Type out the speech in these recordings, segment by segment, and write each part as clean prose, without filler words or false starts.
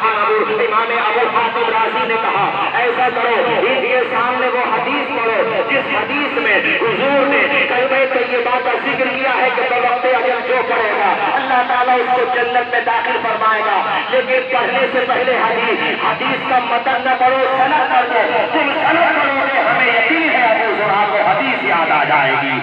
सुबहान इमाम अबू हातिम राज़ी ने कहा ऐसा करो इनके सामने वो हदीस पढ़ो जिस हदीस में हुजूर ने कलमे तय्यबा का जिक्र किया है कि बवक्त अजल जो पढ़ेगा अल्लाह ताला उसको जन्नत में दाखिल फरमाएगा। लेकिन पढ़ने से पहले हदीस का मतन न पढ़ो, सनद पढ़ो। तुम सनद पढ़ोगे हमें यकीन है अबू ज़ुरआ को हदीस याद आ जाएगी।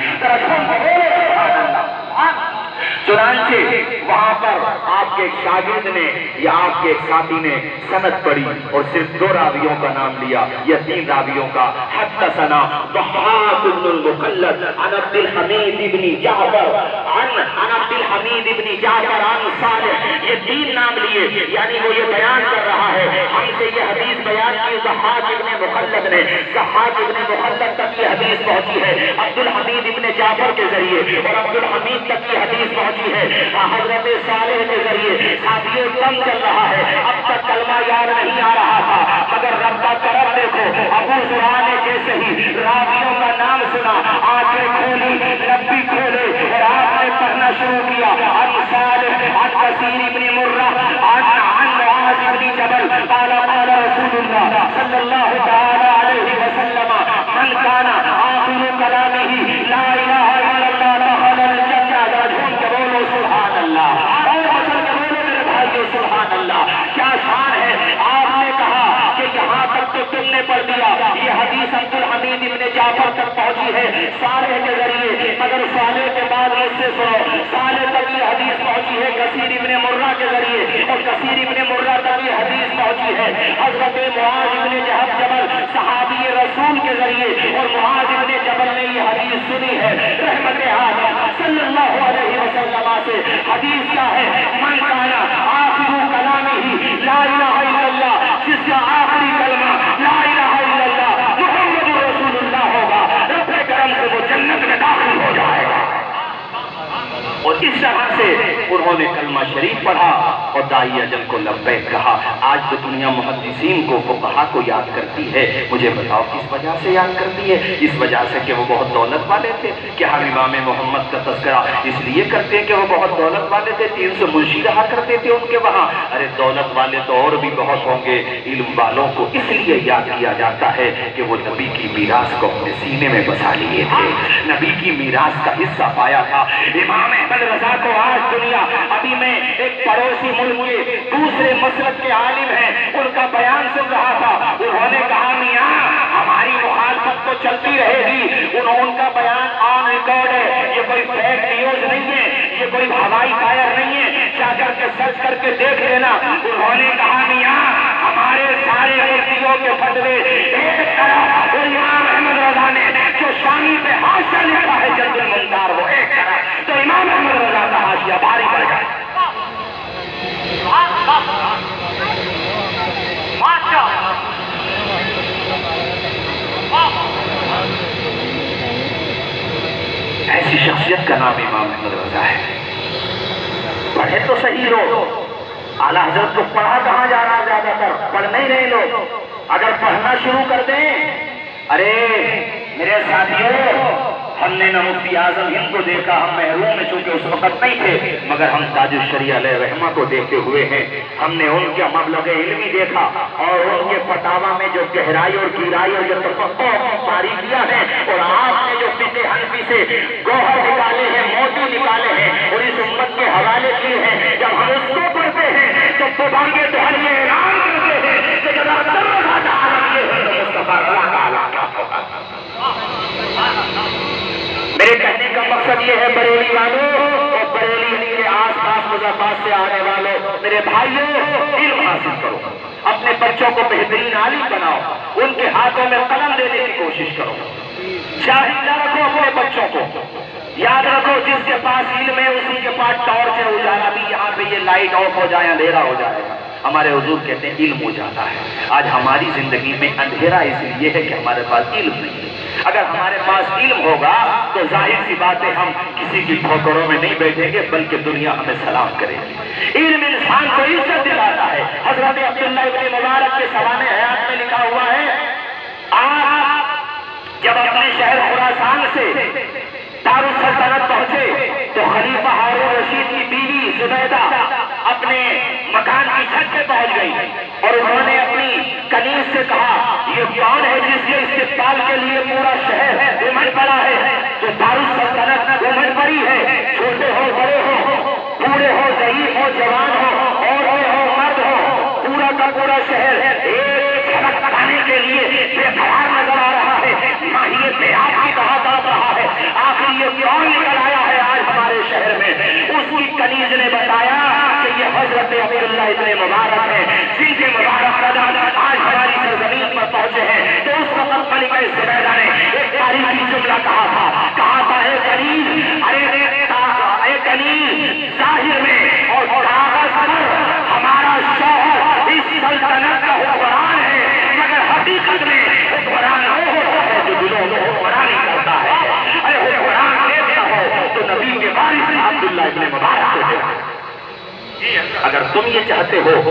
चुनांचे वहां पर आपके एक शागिर्द ने या आपके एक साथी ने सनद पढ़ी और सिर्फ 2 रावियों का नाम लिया या 3 रावियों का। हद्दसना वहाब इब्नुल मुखल्लद अन अब्दुल हमीद इब्न जाफर अन अब्दुल हमीद इब्न जाफर अन सालिह, ये 3 नाम लिए। यानी वो ये बयान कर रहा है हमसे ये हदीस बयान की ज़हाक इब्न मुखल्लद ने। ज़हाक इब्न मुखल्लद तक ये हदीस पहुंची है अब्दुल हमीद इब्न जाफर के जरिए और अब्दुल हमीद तक ये हदीस पहुंची है हजरत सालिह के जरिए। साथियों दम चल रहा है, अब तक कलमा याद नहीं आ रहा था मगर रब का करम देखो। अबू ज़ुरआ ने जैसे ही रावियों का नाम सुना आंखें खोली, नब्बी खोले और आपने पढ़ना शुरू किया अन सालिह अन कसीर इब्न मुर्रा अन मुआज़ इब्न जबल क़ाला क़ाला रसूलुल्लाह सल्लल्लाहु तआला अलैहि वसल्लम मन काना आखिरु कलामिही ला इलाहा इल्लल्लाह दखलल जन्नह। झूम के बोलो सुभान अल्लाह, और मसल के बोलो मेरे भाइयों सुभान अल्लाह। क्या शान है। आपने कहा कि यहाँ तक तो तुमने पढ़ दिया, ये हदीस अब्दुल हमीद इब्न जाफर तक पहुंची है सालिह के जरिए, मगर सालिह के बाद मुझसे सुनो सालिह तक ये हदीस पहुंची है कसीर इब्न मुर्रा के जरिए और कसीर इब्न मुर्रा तक ये हदीस पहुंची है हजरत मुआज़ इब्न जबल सहाबी रसूल के जरिए और मुआज़ इब्न जबल ने ये हदीस सुनी है रहमत आलम सल्लल्लाहु अलैहि वसल्लम से। हदीस क्या है मन काना आखिरु कलामिही ला इलाहा इल्लल्लाह, जिसका आखिरी कलमा ला इलाहा इल्लल्लाह मुहम्मदुर रसूलुल्लाह होगा रब के करम से वो जन्नत में दाखिल हो जाएगा। और इस तरह से उन्होंने कलमा शरीफ पढ़ा और दाई अजल को लब्बैक कहा। आज तो दुनिया मुहद्दिसीन को फुक़हा को याद करती है। मुझे बताओ किस वजह से याद करती है? इस वजह से कि वो बहुत दौलत वाले थे। क्या हम इमाम मोहम्मद का तज़किरा इसलिए करते हैं कि वो बहुत दौलत वाले थे, 300 मुंशी रहा करते थे उनके वहाँ? अरे दौलत वाले तो और भी बहुत होंगे। इल्म वालों को इसलिए याद किया जाता है कि वो नबी की मीरास को अपने सीने में बसा लिए थे, नबी की मीरास का हिस्सा पाया था। इमाम अहमद रज़ा को आज दुनिया, अभी मैं एक पड़ोसी मुल्क के दूसरे मसलक के आलिम हैं, उनका बयान सुन रहा था। उन्होंने कहा मियाँ हमारी मुखालफत तो चलती रहेगी, उनका बयान ऑन रिकॉर्ड है, ये कोई फेक न्यूज नहीं है, ये कोई हवाई फायर नहीं है, जाकर के सर्च करके देख लेना। उन्होंने कहा मियाँ हमारे सारे मुफ्तियों के फतवे एक तरफ और इमाम अहमद रज़ा ने जो शामी पे हाशिया लिखा है जल्दुल मुंतार वो एक तरफ, तो इमाम अहमद रज़ा का हाशिया भारी पड़ जाए। ऐसी शख्सियत का नाम इमाम अहमद रज़ा है। पढ़े तो सही लोग, आला हज़रत को पढ़ा कहाँ जा रहा, ज्यादातर पढ़ने ही नहीं लोग। अगर पढ़ना शुरू कर दें, अरे मेरे साथियों हमने न मुफ्ती आजम हिंद को देखा, हम महरूम में चूंकि उस वक्त नहीं थे, मगर हम ताजुल शरिया अलैहि रहमा को देखे हुए हैं। हमने उनके मबलग इल्मी देखा और उनके फतावा में जो गहराई और गिराई और जो तफक्कुर बारीकियां हैं, और आपने जो फिक़्ह हनफी से गौहर निकाले हैं, मोती निकाले हैं और इस उम्मत के हवाले किए हैं, जब हम उसको पढ़ते हैं तो पुबांगे तो हम ये ऐलान करते हैं कि जब मुस्तफा का आला क्या होगा। मेरे कहने का मकसद ये है बरेली वालों और बरेली के आस-पास मुज़फ़्फ़र से आने वालों, मेरे भाइयों इल्म हासिल करो, अपने बच्चों को बेहतरीन आलिम बनाओ, उनके हाथों में कलम देने की कोशिश करो। जाहिल न रखो अपने बच्चों को, याद रखो जिसके पास इल्म है उसी के पास टॉर्च है। उजाला भी यहाँ पे ये लाइट ऑफ हो जाए अंधेरा हो जाएगा। हमारे हुजूर कहते हैं इल्म उजाला है। आज हमारी जिंदगी में अंधेरा इसलिए है कि हमारे पास इल्म नहीं है। अगर हमारे पास इल्म होगा तो जाहिर सी बात है हम किसी की ठोकरों में नहीं बैठेंगे, बल्कि दुनिया हमें सलाम करेगी। इल्म इंसान को इज्जत दिलाता है। हजरत अब्दुल्लाह इब्न मुबारक के सवाने हयात में लिखा हुआ है, आप जब अपने शहर खुरासान से दारुल सल्तनत पहुंचे तो खलीफा हारून रशीद की बीवी जुबैदा अपने मकान की छत पे पहुंच गई। سے کہا یہ کون ہے جس کے استقبال کے لیے پورا شہر امٹ پڑا ہے؟ جو دارالسلطنت امٹ پڑی ہے، چھوٹے ہو بڑے ہو، بوڑھے ہو ضعیف ہو جوان ہو، عورتیں ہو مرد ہو، پورا کا پورا شہر ایک جھلک کھانے کے لیے بے قرار نظر آ رہا ہے، ماہیے پیاس کی طرح تڑپ رہا ہے۔ آخر یہ کون نکل آیا ہے آج ہمارے شہر میں؟ اس کی کنیز نے بتایا کہ یہ حضرت عبداللہ ابن مبارک ہے، جن کے مبارک قدم آج ہماری سرزمین پر پہنچے ہیں۔ تو اس وقت ملکہ زبیدہ نے ایک تاریخی جملہ کہا تھا اے کنیز، اے کنیز ظاہر میں اور کاغذ پر ہمارا شوہر اس سلطنت کا حکمران ہے، مگر حقیقت میں حکمران وہ ہوتا ہے جو دلوں میں حکمرانی کرتا ہے۔ ارے حکمران دیکھتا ہو تو نبی کے وارث عبداللہ ابن مبارک کو دیکھا۔ اگر تم یہ چاہتے ہو